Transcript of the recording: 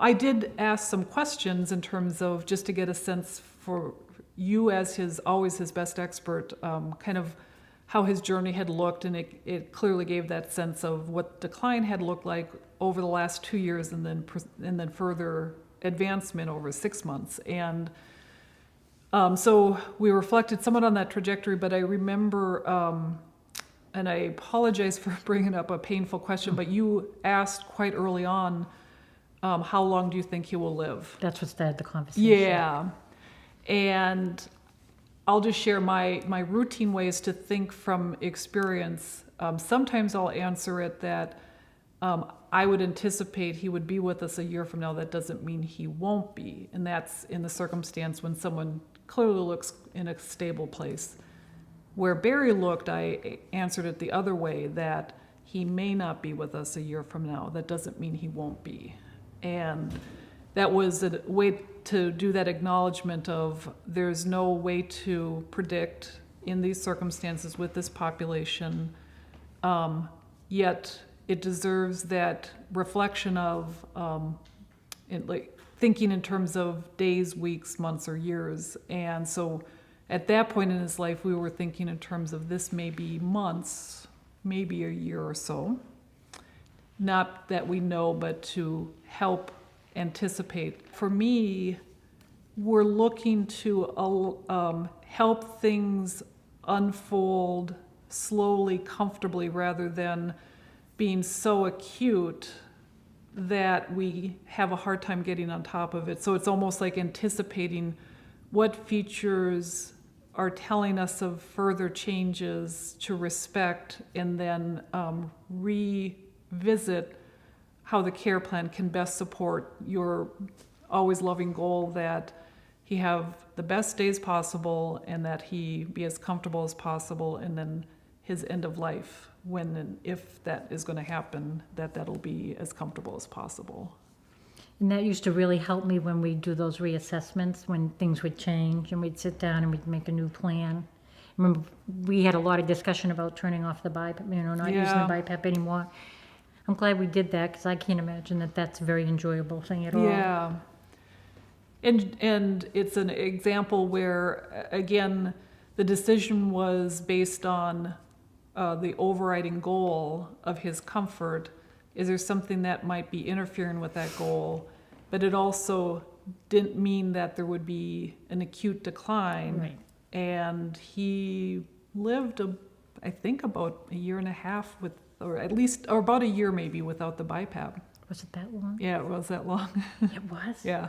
I did ask some questions in terms of just to get a sense for you as always his best expert, kind of how his journey had looked, and it clearly gave that sense of what decline had looked like over the last 2 years, and then further advancement over 6 months. And so we reflected somewhat on that trajectory, but I remember, and I apologize for bringing up a painful question, but you asked quite early on, how long do you think he will live? That's what started the conversation. Yeah. And I'll just share my routine ways to think from experience. Sometimes I'll answer it that I would anticipate he would be with us a year from now. That doesn't mean he won't be. And that's in the circumstance when someone clearly looks in a stable place. Where Barry looked, I answered it the other way, that he may not be with us a year from now. That doesn't mean he won't be. And that was a way to do that acknowledgement of there's no way to predict in these circumstances with this population, yet it deserves that reflection of thinking in terms of days, weeks, months, or years. And so at that point in his life, we were thinking in terms of this may be months, maybe a year or so. Not that we know, but to help anticipate. For me, we're looking to help things unfold slowly, comfortably, rather than being so acute that we have a hard time getting on top of it. So it's almost like anticipating what features are telling us of further changes to respect, and then revisit how the care plan can best support your always loving goal that he have the best days possible and that he be as comfortable as possible, and then his end of life, when and if that is going to happen, that'll be as comfortable as possible. And that used to really help me when we do those reassessments, when things would change and we'd sit down and we'd make a new plan. Remember, we had a lot of discussion about turning off the BiPAP, not using the BiPAP anymore. I'm glad we did that, because I can't imagine that that's a very enjoyable thing at all. Yeah. And it's an example where, again, the decision was based on the overriding goal of his comfort. Is there something that might be interfering with that goal? But it also didn't mean that there would be an acute decline. Right. And he lived, I think, about a year and a half or about a year maybe without the BiPAP. Was it that long? Yeah, it was that long. It was? Yeah.